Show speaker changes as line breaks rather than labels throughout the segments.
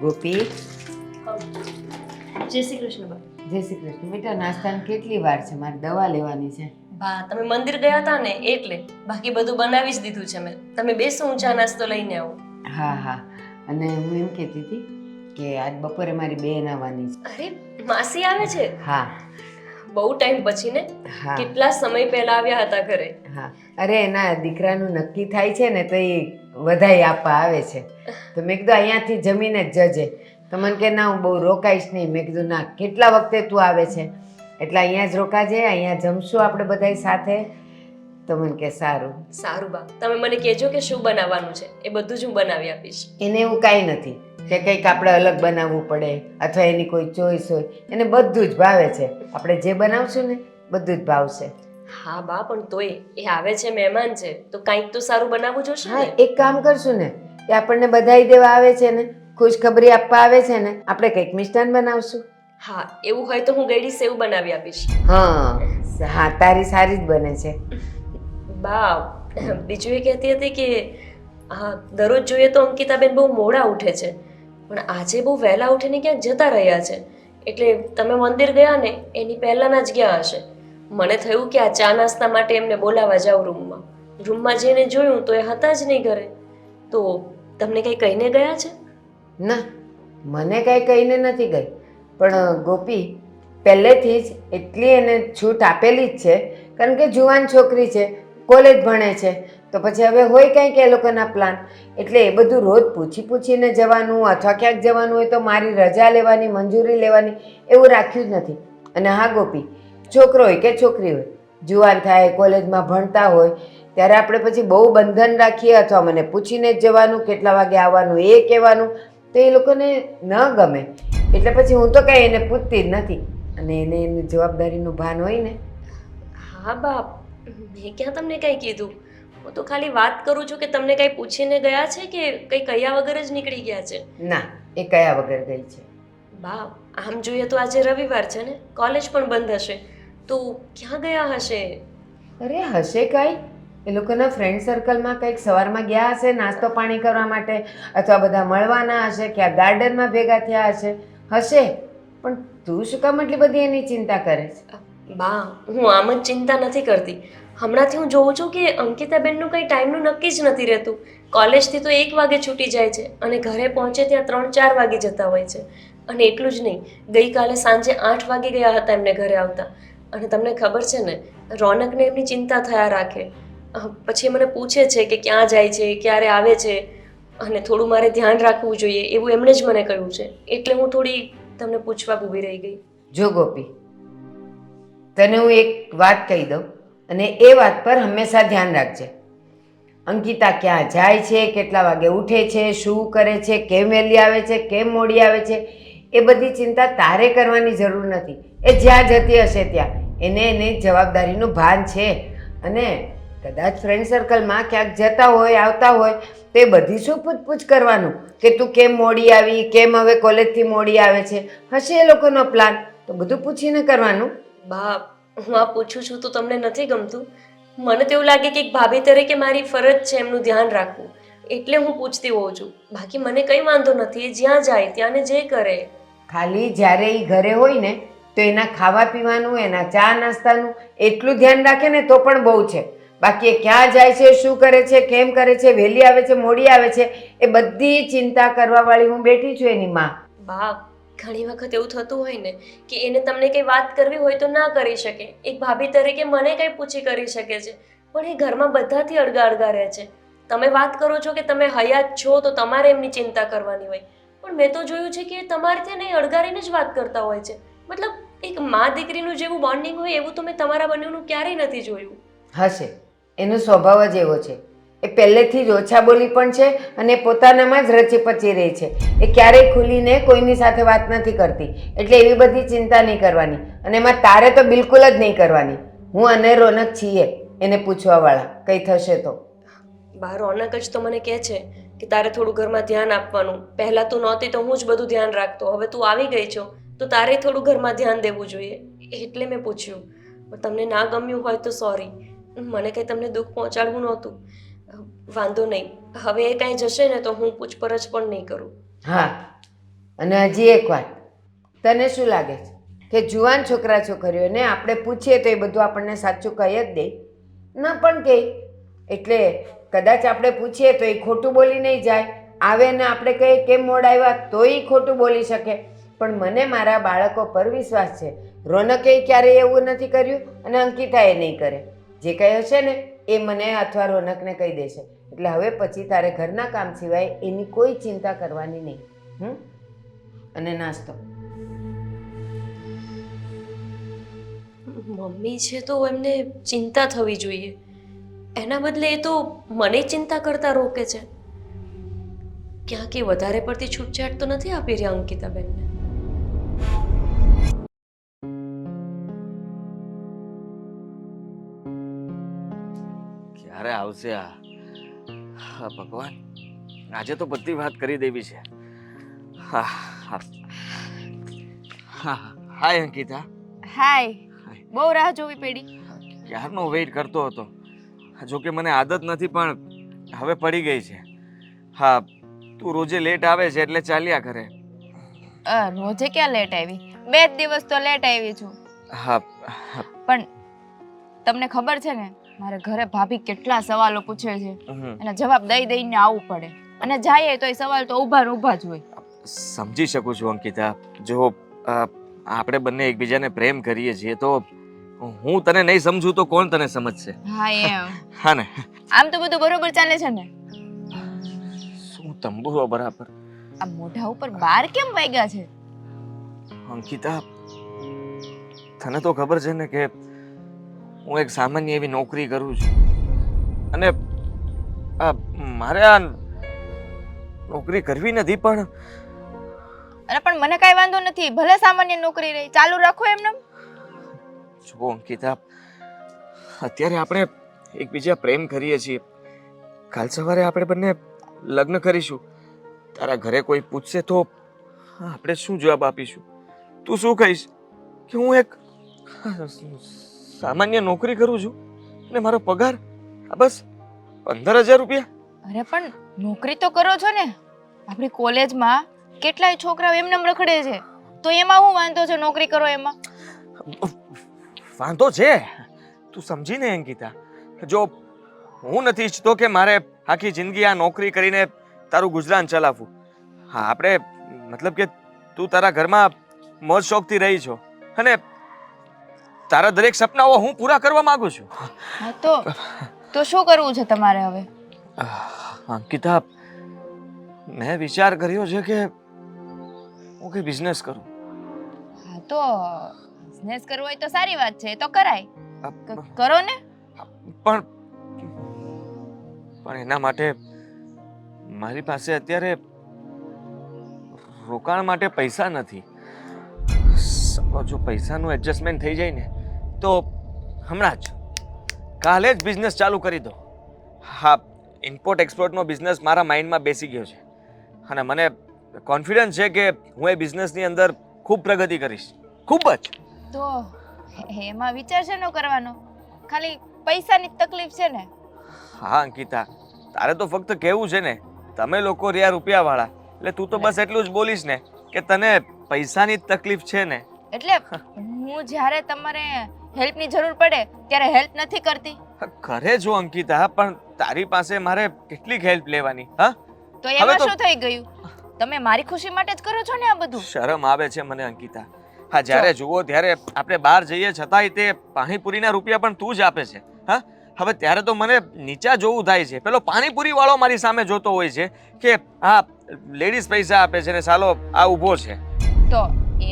ગોપી,
જય શ્રી કૃષ્ણ બા.
જય શ્રી કૃષ્ણ. બેટા નાસ્તાની કેટલી વાર છે? મારે દવા લેવાની છે.
બા તમે મંદિર ગયા હતા ને એટલે બાકી બધું બનાવી જ દીધું છે મેં. તમે બેસો, હું ચા નાસ્તો લઈને આવું.
હા હા, અને હું એમ કહેતી હતી કે આજ બપોરે મારી બેન આવવાની છે.
અરે માસી આવે છે?
હા
બહુ ટાઈમ પછી ને.
હા
કેટલા સમય પહેલા આવ્યા હતા ઘરે.
હા, અરે એના દીકરાનું નક્કી થાય છે ને તો એ વધાઈ આપવા આવે છે. તો મેં કીધું અહીંયાથી જમીને જ જજે. તો મને કે ના, હું બહુ રોકાઈશ નહીં. મેં કીધું ના, કેટલા વખતે તું આવે છે એટલે અહીંયા જ રોકાજે, અહીંયા જમશું આપણે બધાય સાથે. તો મને કે સારું.
સારું બા, તમે મને કહેજો કે શું બનાવવાનું છે, એ બધું જ હું બનાવી આપીશ.
એને એવું કાંઈ નથી કે કંઈક આપણે અલગ બનાવવું પડે અથવા એની કોઈ ચોઈસ હોય. એને બધું જ ભાવે છે. આપણે જે બનાવશું ને બધું જ ભાવશે.
હા બા, પણ તોય એ આવે છે, મહેમાન છે, તો કંઈક તો સારું બનાવવું જોશે
હા,
ને.
એક કામ કરશું ને, એ આપણને બધાઈ દેવા આવે છે ને, ખુશખબરી આપવા આવે છે ને, આપણે કંઈક મિષ્ટાન બનાવશું.
હા, એવું હોય તો હું ગળી સેવ બનાવી આપીશ.
હા હા, તારી સારી જ બને છે.
બા, બીજું એ કહેતી હતી કે હા, દરરોજ જોઈએ તો અંકિતાબેન બહુ મોડા ઉઠે છે, પણ આજે બહુ વહેલા ઉઠીને ક્યાંક જતા રહ્યા છે. એટલે તમે મંદિર ગયા ને એની પહેલાના જ ગયા હશે. મને થયું કે આ ચા નાસ્તા માટે એમને બોલાવા જાઉં રૂમમાં. રૂમમાં જઈને જોયું તો એ હતા જ નહીં ઘરે. તો તમને કંઈ કહીને ગયા છે?
ના, મને કાંઈ કહીને નથી ગઈ. પણ ગોપી, પહેલેથી જ એટલી એને છૂટ આપેલી જ છે, કારણ કે જુવાન છોકરી છે, કોલેજ ભણે છે. તો પછી હવે હોય કંઈક એ લોકોના પ્લાન, એટલે એ બધું રોજ પૂછીને જવાનું અથવા ક્યાંક જવાનું હોય તો મારી રજા લેવાની, મંજૂરી લેવાની, એવું રાખ્યું જ નથી. અને હા ગોપી, છોકરો હોય કે છોકરી હોય, જુવાન થાય, કોલેજમાં ભણતા હોય, ત્યારે આપણે પછી બહુ બંધન રાખીએ અથવા મને પૂછીને જ જવાનું, કેટલા વાગે આવવાનું એ કહેવાનું, તો એ લોકોને ન ગમે. એટલે પછી હું તો કાંઈ એને પૂછતી જ નથી. અને એને એની જવાબદારીનું ભાન હોય ને.
હા બાપ, મેં ક્યાં તમને કંઈ કીધું? હું તો ખાલી વાત કરું છું કે તમને કંઈ પૂછીને ગયા છે કે કંઈ કહ્યા વગર જ નીકળી ગયા છે.
ના, એ કયા વગર ગઈ છે.
બા, આમ જોઈએ તો આજે રવિવાર છે ને, કોલેજ પણ બંધ હશે, તો ક્યાં ગયા હશે?
અરે હશે કાંઈ, એ લોકોના ફ્રેન્ડ સર્કલમાં કંઈક સવારમાં ગયા હશે નાસ્તો પાણી કરવા માટે, અથવા બધા મળવાના હશે, ક્યાં ગાર્ડનમાં ભેગા થયા હશે. હશે, પણ તું શું કામ એટલી બધી એની ચિંતા કરે છે?
બા, હું આમ જ ચિંતા નથી કરતી. હમણાંથી હું જોઉં છું કે અંકિતાબેનનું કંઈ ટાઈમનું નક્કી જ નથી રહેતું. કોલેજથી તો 1 વાગે છૂટી જાય છે અને ઘરે પહોંચે ત્યાં 3-4 વાગી જતા હોય છે. અને એટલું જ નહીં, ગઈકાલે સાંજે 8 વાગી ગયા હતા એમને ઘરે આવતા. અને તમને ખબર છે ને, રોનકને એમની ચિંતા થયા રાખે. પછી મને પૂછે છે કે ક્યાં જાય છે, ક્યારે આવે છે, અને થોડું મારે ધ્યાન રાખવું જોઈએ એવું એમણે જ મને કહ્યું છે. એટલે હું થોડી તમને પૂછવા ઊભી રહી ગઈ.
જો ગોપી, તને હું એક વાત કહી દઉં અને એ વાત પર હંમેશા ધ્યાન રાખજે. અંકિતા ક્યાં જાય છે, કેટલા વાગે ઉઠે છે, શું કરે છે, કેમ વહેલી આવે છે, કેમ મોડી આવે છે, એ બધી ચિંતા તારે કરવાની જરૂર નથી. એ જ્યાં જતી હશે ત્યાં એની જવાબદારીનું ભાન છે. અને કદાચ ફ્રેન્ડ સર્કલમાં ક્યાંક જતા હોય, આવતા હોય, તો એ બધી શું પૂછપૂછ કરવાનું કે તું કેમ મોડી આવી, કેમ હવે કોલેજથી મોડી આવે છે? હશે એ લોકોનો પ્લાન, તો બધું પૂછીને કરવાનું.
બા, હું આ પૂછું છું તો તમને નથી ગમતું? મને તો એવું લાગે કે એક ભાભી તરીકે મારી ફરજ છે એમનું ધ્યાન રાખવું, એટલે હું પૂછતી હોઉં છું. બાકી મને કંઈ વાંધો નથી, એ જ્યાં જાય ત્યાંને જે કરે.
ખાલી જ્યારે એ ઘરે હોય ને તો એના ખાવા પીવાનું, એના ચા નાસ્તાનું એટલું ધ્યાન રાખે ને તો પણ બહુ છે. બાકી એ ક્યાં જાય છે, શું કરે છે, કેમ કરે છે, વહેલી આવે છે, મોડી આવે છે, એ બધી ચિંતા કરવાવાળી હું બેઠી છું, એની માં.
બા, ઘણી વખત એવું થતું હોય ને કે એને તમને કંઈ વાત કરવી હોય તો ના કરી શકે. એક ભાભી તરીકે મને કંઈ પૂછી કરી શકે છે, પણ એ ઘરમાં બધાથી અળગા અળગા રહે છે. તમે વાત કરો છો કે તમે હયાત છો તો તમારે એમની ચિંતા કરવાની હોય, પણ મેં તો જોયું છે કે તમારે ત્યાં નહીં, અળગારીને જ વાત કરતા હોય છે. મતલબ એક મા દીકરીનું જેવું બોન્ડિંગ હોય એવું તો મેં તમારા બંનેનું ક્યારેય નથી જોયું.
હશે, એનો સ્વભાવ જ એવો છે. એ પહેલેથી જ ઓછા બોલી પણ છે અને પોતાનામાં જ રચી પચી રહી છે. એ ક્યારેય ખુલીને કોઈની સાથે વાત નથી કરતી. એટલે એવી બધી ચિંતા નહીં કરવાની. અને એમાં તારે તો બિલકુલ જ નહીં કરવાની. હું અને રોનક છીએ એને પૂછવાવાળા, કંઈ થશે તો.
બા, રોનક જ તો મને કહે છે કે તારે થોડું ઘરમાં ધ્યાન આપવાનું. પહેલાં તું નહોતી તો હું જ બધું ધ્યાન રાખતો, હવે તું આવી ગઈ છો તો તારે થોડું ઘરમાં ધ્યાન દેવું જોઈએ. એટલે મેં પૂછ્યું. તમને ના ગમ્યું હોય તો સોરી, મને કંઈ તમને દુઃખ પહોંચાડવું નહોતું. વાંધો નહીં, હવે એ કાંઈ જશે ને તો હું પૂછપરછ પણ નહીં કરું.
હા, અને હજી એક વાત, તને શું લાગે છે કે જુવાન છોકરા છોકરીઓને આપણે પૂછીએ તો એ બધું આપણને સાચું કહી જ દે? ન પણ કહે. એટલે કદાચ આપણે પૂછીએ તો એ ખોટું બોલી નહીં જાય, આવે ને આપણે કહીએ કેમ મોડા આવ્યા તો એ ખોટું બોલી શકે. પણ મને મારા બાળકો પર વિશ્વાસ છે. રોનકે ક્યારેય એવું નથી કર્યું અને અંકિતાએ નહીં કરે. જે કંઈ હશે ને એ મને અથવા રોનકને કહી દેશે. એટલે હવે પછી તારે ઘરના કામ સિવાય એની કોઈ ચિંતા કરવાની નહીં. અને નાસ્તો.
મમ્મી છે તો એમને ચિંતા થવી જોઈએ, એના બદલે એ તો મને ચિંતા કરતા રોકે છે. ક્યાંક એ વધારે પડતી છૂટછાટ તો નથી આપી રહ્યા અંકિતાબેનને?
ક્યારે આવશે આ? હા ભગવાન, આજે તો બધી વાત કરી દેવી છે. હા હા હા. હાય અંકિતા.
હાય. બહુ રાહ જોવી પડી.
ક્યારનો વેઇટ કરતો હતો. જો કે મને આદત નથી પણ હવે પડી ગઈ છે. હા, તું રોજે લેટ આવે છે એટલે ચાલ્યા કરે.
રોજે ક્યાં લેટ આવી? 2 દિવસ તો લેટ આવી છું.
હા
પણ તમને ખબર છે ને, મારે ઘરે ભાભી કેટલા સવાલો પૂછે છે, એના જવાબ દઈ દઈને આવવું પડે. અને જાય તો એ સવાલ તો ઊભા ને ઊભા જ હોય.
સમજી શકું છું અંકિતા. જો આપણે બંને એકબીજાને પ્રેમ કરીએ છીએ તો હું તને નહીં સમજું તો કોણ તને સમજશે?
હા એમ.
હા ને?
આમ તો બધું બરોબર ચાલે છે ને?
શું તંબુરો બરાબર?
આ મોઢા ઉપર બાર કેમ વાગ્યા છે?
અંકિતા, તને તો ખબર છે ને કે હું એક સામાન્ય એવી નોકરી કરું છું અને મારે આ નોકરી કરવી નથી પણ
અરે પણ મને કાઈ વાંધો નથી, ભલે સામાન્ય નોકરી રહી, ચાલુ રાખો એમને.
જો અંકિતા, અત્યારે આપણે એકબીજા પ્રેમ કરીએ છીએ. કાલ સવારે આપણે બંને લગ્ન કરીશું. તારા ઘરે કોઈ પૂછશે તો આપણે શું જવાબ આપીશું? તું શું કહીશ? કે હું એક સામાન્ય નોકરી કરું છું અને મારો પગાર બસ 15,000 રૂપિયા?
અરે પણ નોકરી તો કરો છો ને. આપણી કોલેજમાં કેટલાય છોકરાઓ એમને રખડે છે, તો એમાં શું વાંધો છે નોકરી કરો એમાં?
વાંધો છે. તું સમજી ને અંકિતા, જો હું નથી ઈચ્છતો કે મારે આખી જિંદગી આ નોકરી કરીને તારું ગુજરાન ચલાવવું. હા, આપણે મતલબ કે તું તારા ઘરમાં મોજ શોખથી રહી છો અને તારા દરેક સપનાઓ હું પૂરા કરવા માંગુ છું.
હા તો શું કરવું છે તમારે હવે?
અંકિતા, મેં વિચાર કર્યો છે કે હું કે બિઝનેસ કરું.
હા તો બિઝનેસ કરવો હોય તો સારી વાત છે, તો કરાય. કરો ને.
પણ એના માટે મારી પાસે અત્યારે રોકાણ માટે પૈસા નથી. જો પૈસાનું એડજસ્ટમેન્ટ થઈ જાય ને તો હમણાં જ કાલે જ બિઝનેસ ચાલુ કરી દો. હા, ઇમ્પોર્ટ એક્સપોર્ટનો બિઝનેસ મારા માઇન્ડમાં બેસી ગયો છે અને મને કોન્ફિડન્સ છે કે હું એ બિઝનેસની અંદર ખૂબ પ્રગતિ કરીશ. ખૂબ જ.
તો એમાં વિચાર છે ન કરવાનો, ખાલી પૈસાની તકલીફ છે ને?
હા અંકિતા, તારે તો ફક્ત કહેવું છે ને, તમે લોકો રહ્યા રૂપિયાવાળા, એટલે તું તો બસ એટલું જ બોલીશ ને કે તને પૈસાની તકલીફ છે ને.
એટલે હું જ્યારે તમારે હેલ્પની જરૂર પડે ત્યારે હેલ્પ નથી કરતી.
કરે છો અંકિતા, પણ તારી પાસે મારે કેટલીક હેલ્પ લેવાની? હા,
તો એમાં શું થઈ ગયું? તમે મારી ખુશી માટે જ કરો છો ને આ બધું?
શરમ આવે છે મને અંકિતા. હા, જ્યારે જુઓ ત્યારે આપણે બહાર જઈએ છતાંય તે પાણીપુરીના રૂપિયા પણ તું જ આપે છે. હા, હવે ત્યારે તો મને નીચા જોવું થાય છે. પેલો પાણીપુરી વાળો મારી સામે જોતો હોય છે કે હા લેડીઝ પૈસા આપે છે ને સાલો આ ઊભો છે.
તો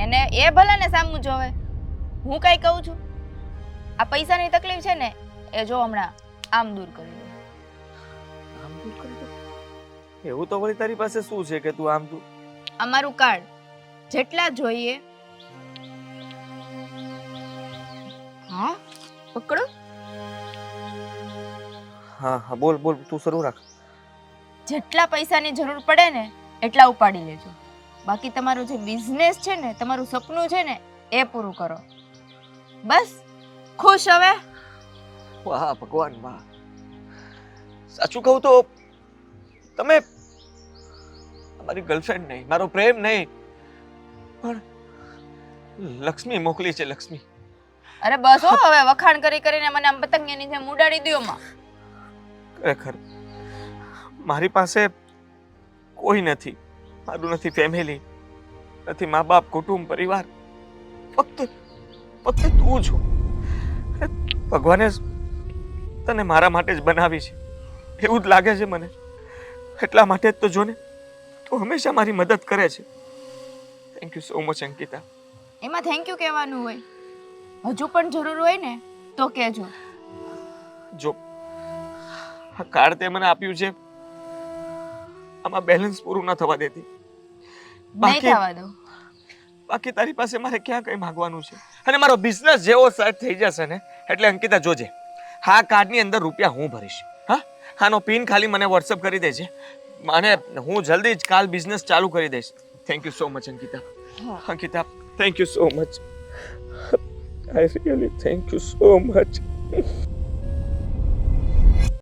એને એ ભલે ને સામું જોવે, હું કઈ કહું છું? આ પૈસાની તકલીફ છે ને એ જો હમણાં આમ દૂર કરી દો.
આમ દૂર કરી દો? એવું તો વળી તારી પાસે શું છે કે તું આમ દૂર?
અમારું કાર્ડ જેટલા જોઈએ. હા પકડો.
હા હા, બોલ બોલ, તું શરૂ રાખ.
જેટલા પૈસાની જરૂર પડે ને એટલા ઉપાડી લેજો. બાકી તમારો જે બિઝનેસ છે ને, તમારું સપનું છે ને, એ પૂરું કરો. બસ ખુશ હવે?
વાહ ભગવાન વાહ. સાચું કહું તો તમે મારી ગર્લફ્રેન્ડ નહીં, મારો પ્રેમ નહીં, પણ લક્ષ્મી મોકલી છે, લક્ષ્મી.
અરે બસ હો, હવે વખાણ કરી કરીને મને આમ પતંગિયાની જેમ ઉડાડી દ્યો માં.
ખરેખર મારી પાસે કોઈ નથી. મારું નથી ફેમિલી, નથી મા બાપ, કુટુંબ, પરિવાર. ફક્ત તું છો. ભગવાને તને મારા માટે જ બનાવી છે એવું જ લાગે છે મને. એટલા માટે જ તો જો ને તું હંમેશા મારી મદદ કરે છે. Thank you so much Ankita.
એમાં થેન્ક યુ કહેવાનું હોય? હજુ પણ જરૂર હોય ને તો કહેજો.
જો આ કાર્ડ તે મને આપ્યું છે, આમાં બેલેન્સ પૂરું ન થવા દેતી.
નહીં થવા દો.
બાકી તારી પાસે મારે ક્યાં કઈ માંગવાનું છે? અને મારો બિઝનેસ જેવો સેટ થઈ જશે ને એટલે અંકિતા જોજે, આ કાર્ડની અંદર રૂપિયા હું ભરીશ. હા, આનો પિન ખાલી મને વોટ્સઅપ કરી દેજે અને હું જલ્દી જ કાલ બિઝનેસ ચાલુ કરી દઈશ. Thank you so much Ankita. Ankita, thank you so much. I really thank you so much.